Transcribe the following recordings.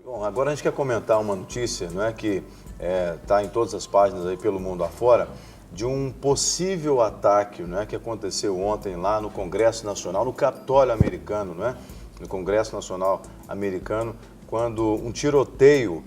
Bom, agora a gente quer comentar uma notícia, não é, que está em todas as páginas aí pelo mundo afora, de um possível ataque, não é, que aconteceu ontem lá no Congresso Nacional, no Capitólio americano, não é, no Congresso Nacional americano, quando um tiroteio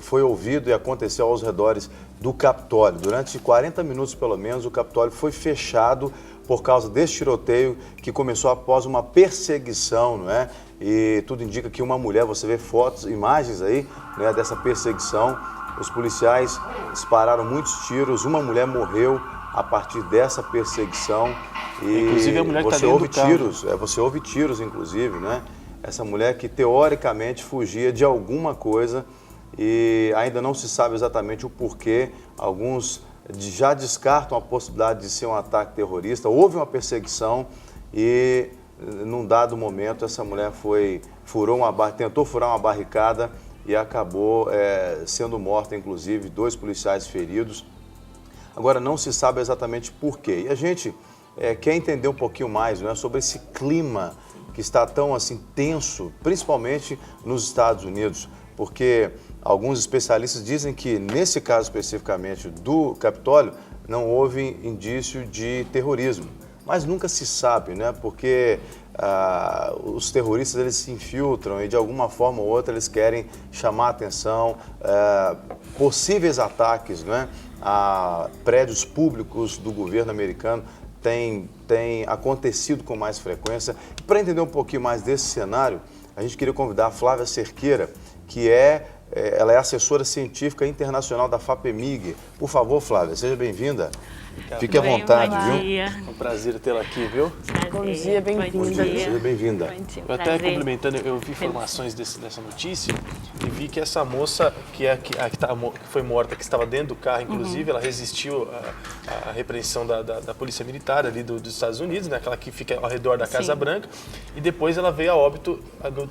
foi ouvido e aconteceu aos redores do Capitólio. Durante 40 minutos, pelo menos, o Capitólio foi fechado por causa desse tiroteio que começou após uma perseguição, não é? E tudo indica que uma mulher, você vê fotos, imagens aí, né, dessa perseguição. Os policiais dispararam muitos tiros, uma mulher morreu a partir dessa perseguição. E inclusive a mulher que você ouve tiros, você ouve tiros, inclusive, né? Essa mulher que teoricamente fugia de alguma coisa e ainda não se sabe exatamente o porquê. Alguns já descartam a possibilidade de ser um ataque terrorista. Houve uma perseguição e, num dado momento, essa mulher tentou furar uma barricada e acabou sendo morta, inclusive, 2 policiais feridos. Agora, não se sabe exatamente porquê. E a gente quer entender um pouquinho mais, não é, sobre esse clima que está tão assim tenso, principalmente nos Estados Unidos, porque alguns especialistas dizem que, nesse caso especificamente do Capitólio, não houve indício de terrorismo. Mas nunca se sabe, né? Porque os terroristas eles se infiltram e, de alguma forma ou outra, eles querem chamar a atenção, possíveis ataques, né, a prédios públicos do governo americano tem acontecido com mais frequência. Para entender um pouquinho mais desse cenário, a gente queria convidar a Flávia Cerqueira, que ela é assessora científica internacional da FAPEMIG. Por favor, Flávia, seja bem-vinda. Fique à vontade, bom viu? dia. É um prazer tê-la aqui, viu? Bom dia, bem-vinda. Seja bem-vinda. Eu até complementando, eu vi informações dessa notícia e vi que essa moça, que foi morta, que estava dentro do carro, inclusive, ela resistiu à repreensão da Polícia Militar ali dos Estados Unidos, né, aquela que fica ao redor da Casa Branca, e depois ela veio a óbito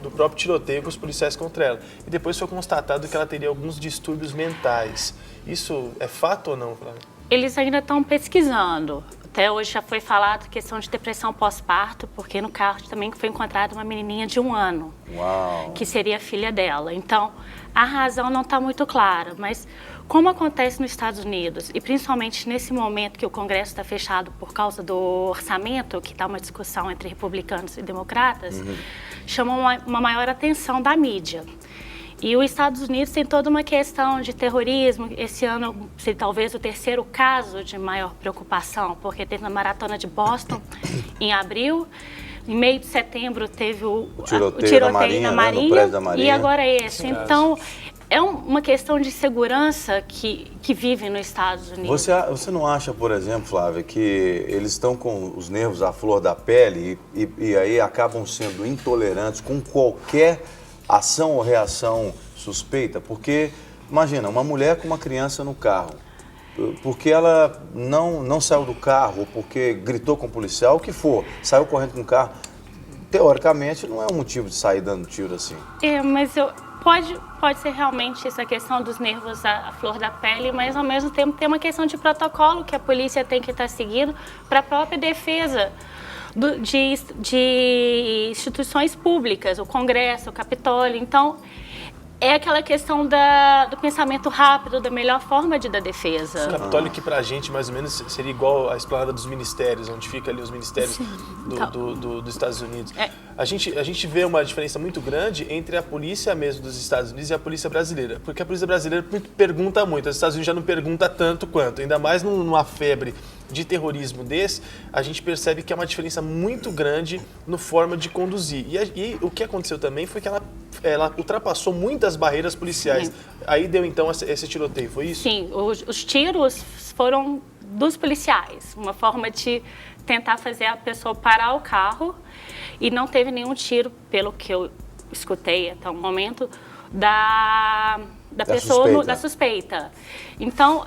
do próprio tiroteio com os policiais contra ela. E depois foi constatado que ela teria alguns distúrbios mentais. Isso é fato ou não, Flávia? Eles ainda estão pesquisando. Até hoje já foi falado questão de depressão pós-parto, porque no carro também foi encontrada uma menininha de 1 ano, Uau. que seria a filha dela. Então, a razão não está muito clara, mas como acontece nos Estados Unidos, e principalmente nesse momento que o Congresso está fechado por causa do orçamento, que está uma discussão entre republicanos e democratas, chamou uma maior atenção da mídia. E os Estados Unidos tem toda uma questão de terrorismo. Esse ano seria talvez o 3º caso de maior preocupação, porque teve a Maratona de Boston em abril. Em meio de setembro teve o tiroteio na Marinha, né, no prédio da Marinha. E agora esse. Então, é uma questão de segurança que vive nos Estados Unidos. Você não acha, por exemplo, Flávia, que eles estão com os nervos à flor da pele e aí acabam sendo intolerantes com qualquer ação ou reação suspeita? Porque, imagina, uma mulher com uma criança no carro, porque ela não saiu do carro, ou porque gritou com o policial, o que for, saiu correndo com o carro, teoricamente não é um motivo de sair dando tiro assim. Mas pode ser realmente essa questão dos nervos à flor da pele, mas ao mesmo tempo tem uma questão de protocolo que a polícia tem que estar seguindo para a própria defesa de instituições públicas, o Congresso, o Capitólio. Então, é aquela questão do pensamento rápido, da melhor forma de dar defesa. O Capitólio, que pra gente, mais ou menos, seria igual à esplanada dos ministérios, onde fica ali os ministérios dos Estados Unidos. A gente vê uma diferença muito grande entre a polícia mesmo dos Estados Unidos e a polícia brasileira. Porque a polícia brasileira pergunta muito, os Estados Unidos já não pergunta tanto quanto. Ainda mais numa febre de terrorismo desse, a gente percebe que é uma diferença muito grande no forma de conduzir. E o que aconteceu também foi que ela ultrapassou muitas barreiras policiais. Sim. Aí deu então esse tiroteio, foi isso? Sim, os tiros foram dos policiais, uma forma de tentar fazer a pessoa parar o carro, e não teve nenhum tiro, pelo que eu escutei até o momento, da pessoa, da suspeita. Então,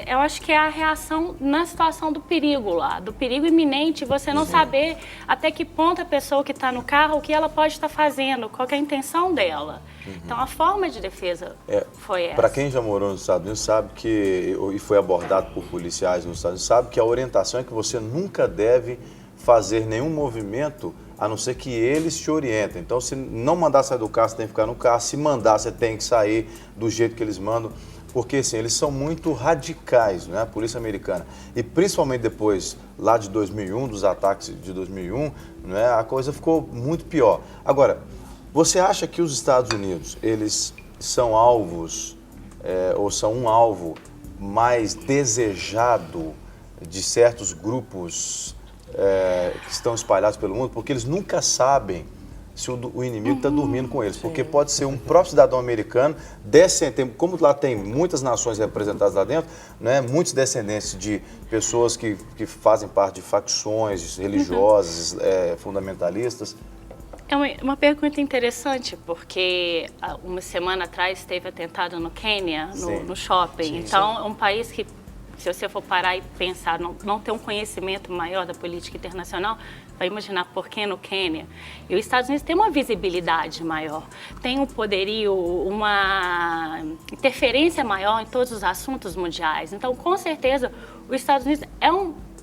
eu acho que é a reação na situação do perigo lá, do perigo iminente, você não saber até que ponto a pessoa que está no carro, o que ela pode estar fazendo, qual é a intenção dela. Então, a forma de defesa foi essa. Para quem já morou nos Estados Unidos, sabe que, e foi abordado por policiais nos Estados Unidos, sabe que a orientação é que você nunca deve fazer nenhum movimento a não ser que eles te orientem. Então, se não mandar sair do carro, você tem que ficar no carro. Se mandar, você tem que sair do jeito que eles mandam. Porque, assim, eles são muito radicais, né? A polícia americana. E principalmente depois, lá de 2001, dos ataques de 2001, né? A coisa ficou muito pior. Agora, você acha que os Estados Unidos, eles são alvos, ou são um alvo mais desejado de certos grupos que estão espalhados pelo mundo? Porque eles nunca sabem se o inimigo está dormindo com eles. Porque pode ser um próprio cidadão americano, como lá tem muitas nações representadas lá dentro, né, muitos descendentes de pessoas que fazem parte de facções religiosas, fundamentalistas. É uma pergunta interessante, porque uma semana atrás teve atentado no Quênia, no shopping. Sim, então, é um país que, se você for parar e pensar, não ter um conhecimento maior da política internacional, vai imaginar por que no Quênia. E os Estados Unidos têm uma visibilidade maior, tem um poderio, uma interferência maior em todos os assuntos mundiais. Então, com certeza, os Estados Unidos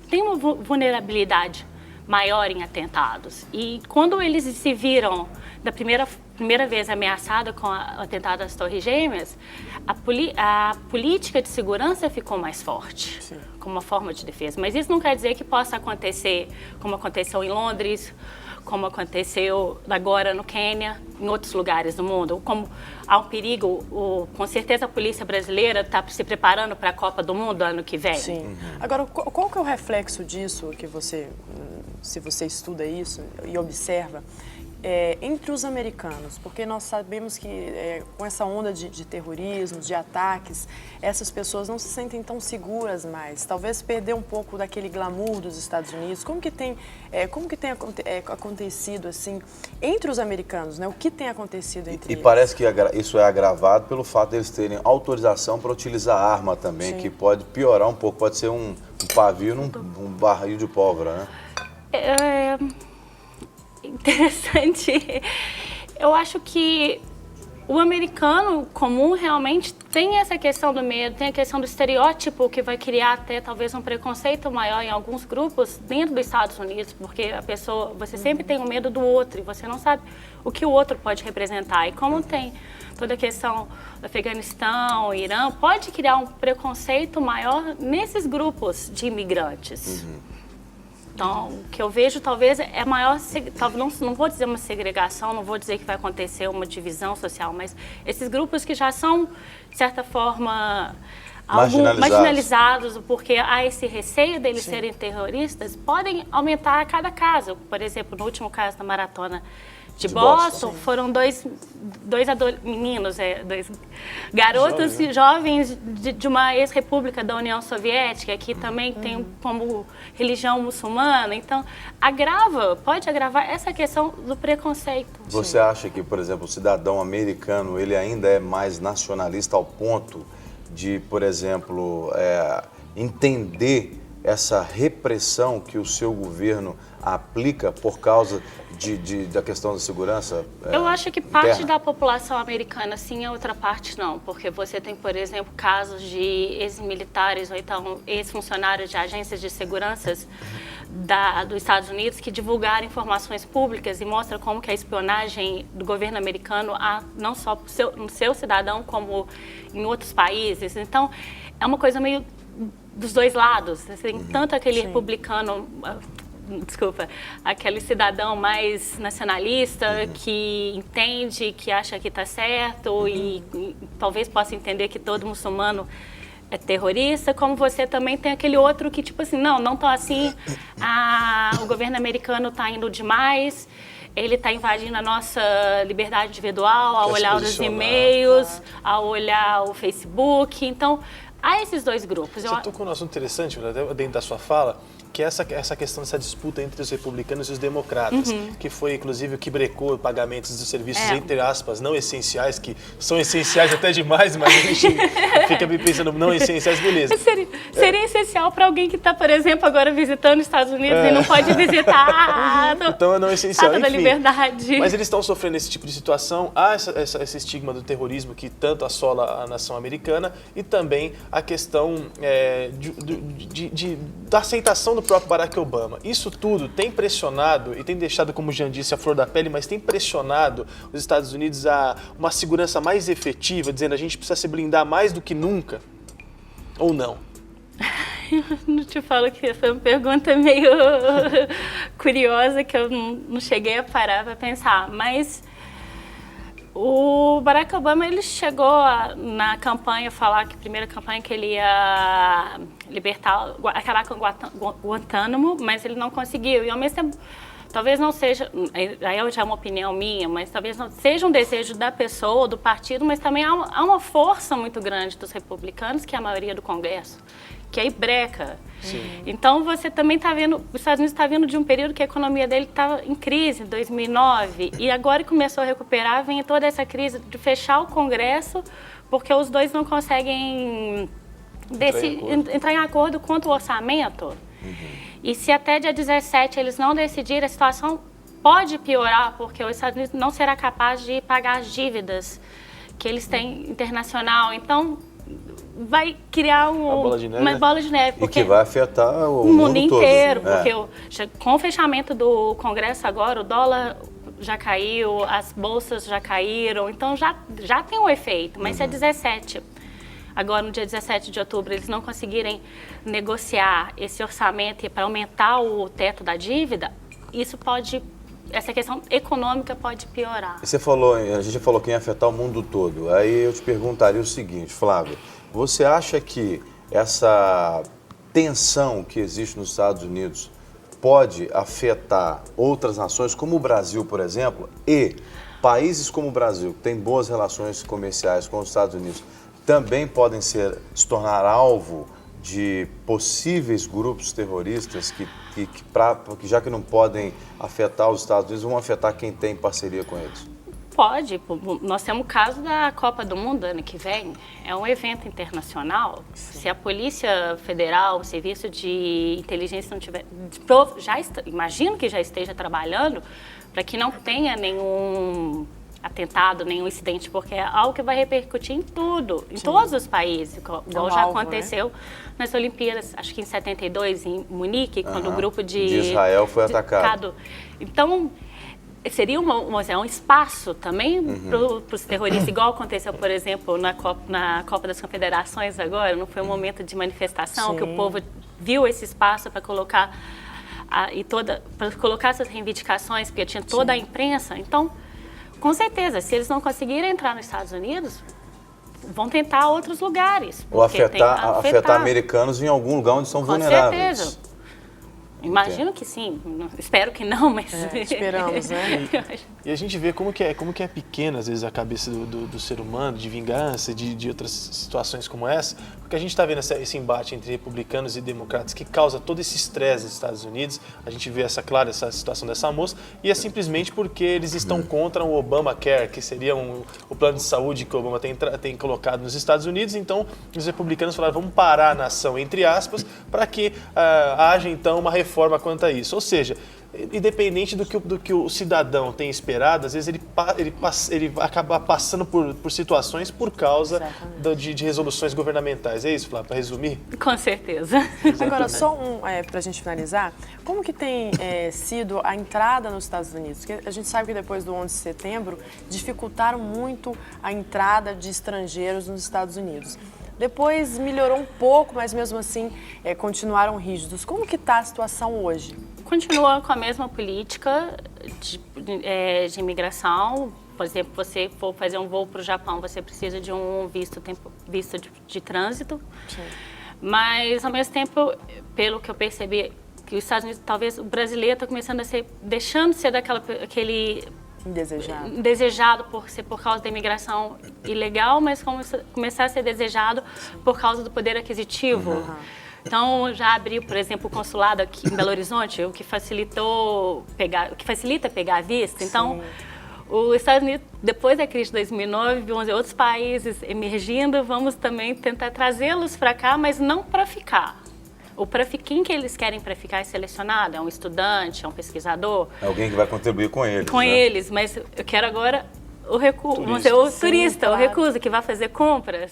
tem uma vulnerabilidade maior em atentados. E quando eles se viram da primeira vez ameaçada com o atentado às Torres Gêmeas, a política de segurança ficou mais forte, como uma forma de defesa. Mas isso não quer dizer que possa acontecer como aconteceu em Londres, como aconteceu agora no Quênia, em outros lugares do mundo. Como há um perigo, com certeza a polícia brasileira está se preparando para a Copa do Mundo ano que vem. Sim. Agora, qual que é o reflexo disso, que se você estuda isso e observa, entre os americanos? Porque nós sabemos que com essa onda de terrorismo, de ataques, essas pessoas não se sentem tão seguras mais. Talvez perder um pouco daquele glamour dos Estados Unidos. Como que tem acontecido assim entre os americanos, né? O que tem acontecido entre eles? E parece que isso é agravado pelo fato de eles terem autorização para utilizar arma também, que pode piorar um pouco, pode ser um pavio num barril de pólvora, né? Interessante. Eu acho que o americano comum realmente tem essa questão do medo, tem a questão do estereótipo que vai criar até talvez um preconceito maior em alguns grupos dentro dos Estados Unidos, porque você sempre tem o medo do outro e você não sabe o que o outro pode representar. E como tem toda a questão do Afeganistão, Irã, pode criar um preconceito maior nesses grupos de imigrantes. Então, o que eu vejo talvez é maior, não vou dizer uma segregação, não vou dizer que vai acontecer uma divisão social, mas esses grupos que já são, de certa forma, marginalizados, porque há esse receio deles serem terroristas, podem aumentar a cada caso. Por exemplo, no último caso da maratona de Boston, foram dois meninos, dois garotos jovens de uma ex-república da União Soviética, que também tem como religião muçulmana. Então, pode agravar essa questão do preconceito. Você acha que, por exemplo, o cidadão americano, ele ainda é mais nacionalista ao ponto de, por exemplo, entender essa repressão que o seu governo aplica por causa da questão da segurança Eu acho que parte da população americana sim, a outra parte não, porque você tem, por exemplo, casos de ex-militares ou então ex-funcionários de agências de segurança dos Estados Unidos que divulgaram informações públicas e mostram como que a espionagem do governo americano, não só no seu cidadão, como em outros países. Então, é uma coisa meio dos dois lados. Você tem tanto aquele republicano, aquele cidadão mais nacionalista que entende, que acha que está certo e talvez possa entender que todo muçulmano é terrorista, como você também tem aquele outro que, tipo assim, não tô assim, o governo americano está indo demais, ele está invadindo a nossa liberdade individual ao olhar os e-mails, ao olhar o Facebook. Então, há esses dois grupos. Você tocou num assunto interessante, dentro da sua fala, que é essa questão dessa disputa entre os republicanos e os democratas, que foi, inclusive, o que brecou pagamentos dos serviços, entre aspas, não essenciais, que são essenciais até demais, mas a gente fica pensando, não essenciais, beleza. Seria essencial para alguém que está, por exemplo, agora visitando os Estados Unidos e não pode visitar. Então é não essencial, enfim. Da liberdade. Mas eles estão sofrendo esse tipo de situação, há esse estigma do terrorismo que tanto assola a nação americana e também a questão da aceitação do do próprio Barack Obama. Isso tudo tem pressionado e tem deixado, como o Jean disse, a flor da pele, mas tem pressionado os Estados Unidos a uma segurança mais efetiva, dizendo a gente precisa se blindar mais do que nunca? Ou não? Eu não te falo que foi uma pergunta meio curiosa que eu não cheguei a parar para pensar, mas o Barack Obama, ele chegou na campanha falar que a primeira campanha que ele ia acabar com Guantánamo, mas ele não conseguiu. E ao mesmo tempo, talvez não seja, aí já é uma opinião minha, mas talvez não seja um desejo da pessoa, do partido, mas também há uma força muito grande dos republicanos, que é a maioria do Congresso, que aí breca. Sim. Então você também está vendo, os Estados Unidos está vindo de um período que a economia dele estava em crise, em 2009, e agora começou a recuperar, vem toda essa crise de fechar o Congresso, porque os dois não conseguem entrar em acordo quanto ao orçamento. Uhum. E se até dia 17 eles não decidirem, a situação pode piorar, porque os Estados Unidos não será capaz de pagar as dívidas que eles têm internacional. Então, vai criar uma bola de neve. Porque e que vai afetar o mundo inteiro. Todo. Porque com o fechamento do Congresso agora, o dólar já caiu, as bolsas já caíram, então já tem um efeito. Mas se é 17, agora no dia 17 de outubro, eles não conseguirem negociar esse orçamento para aumentar o teto da dívida, essa questão econômica pode piorar. A gente falou que ia afetar o mundo todo. Aí eu te perguntaria o seguinte, Flávia, você acha que essa tensão que existe nos Estados Unidos pode afetar outras nações, como o Brasil, por exemplo, e países como o Brasil, que têm boas relações comerciais com os Estados Unidos, também podem se tornar alvo de possíveis grupos terroristas que já que não podem afetar os Estados Unidos, vão afetar quem tem parceria com eles? Pode. Nós temos o caso da Copa do Mundo ano que vem. É um evento internacional. Sim. Se a Polícia Federal, o Serviço de Inteligência não tiver... imagino que já esteja trabalhando para que não tenha nenhum atentado, nenhum incidente, porque é algo que vai repercutir em tudo, em todos os países, igual já aconteceu nas Olimpíadas, acho que em 72, em Munique, quando o grupo de Israel foi atacado. Então, seria um espaço também para os terroristas, igual aconteceu, por exemplo, na Copa das Confederações agora, não foi um momento de manifestação, que o povo viu esse espaço para colocar essas reivindicações, porque tinha toda a imprensa. Então, com certeza, se eles não conseguirem entrar nos Estados Unidos, vão tentar outros lugares. Ou afetar americanos em algum lugar onde são vulneráveis. Com certeza. Imagino que sim, espero que não, mas... esperamos, né? E a gente vê como que é pequena, às vezes, a cabeça do ser humano, de vingança, de outras situações como essa, porque a gente está vendo esse embate entre republicanos e democratas que causa todo esse estresse nos Estados Unidos. A gente vê essa situação dessa moça, e é simplesmente porque eles estão contra o Obamacare, que seria o plano de saúde que o Obama tem colocado nos Estados Unidos. Então, os republicanos falaram, vamos parar a nação, entre aspas, para que haja, então, uma reforma quanto a isso. Ou seja, independente do que o cidadão tem esperado, às vezes ele acaba passando por situações por causa de resoluções governamentais. É isso, Flávia, para resumir? Com certeza. Agora, só para a gente finalizar, como que tem sido a entrada nos Estados Unidos? Porque a gente sabe que depois do 11 de setembro dificultaram muito a entrada de estrangeiros nos Estados Unidos. Depois melhorou um pouco, mas mesmo assim continuaram rígidos. Como que está a situação hoje? Continua com a mesma política de imigração. Por exemplo, você for fazer um voo para o Japão, você precisa de um visto de trânsito. Sim. Mas, ao mesmo tempo, pelo que eu percebi, que os Estados Unidos, talvez o brasileiro está começando a deixando de ser aquele indesejado por causa da imigração ilegal, mas começar a ser desejado por causa do poder aquisitivo. Então, já abriu, por exemplo, o consulado aqui em Belo Horizonte, o que facilita pegar a vista. Então, os Estados Unidos, depois da crise de 2009, vamos ver outros países emergindo, vamos também tentar trazê-los para cá, mas não para ficar. Quem que eles querem para ficar é selecionado? É um estudante, é um pesquisador? É alguém que vai contribuir com eles. Com eles, mas eu quero agora o turista, o recluso, que vai fazer compras.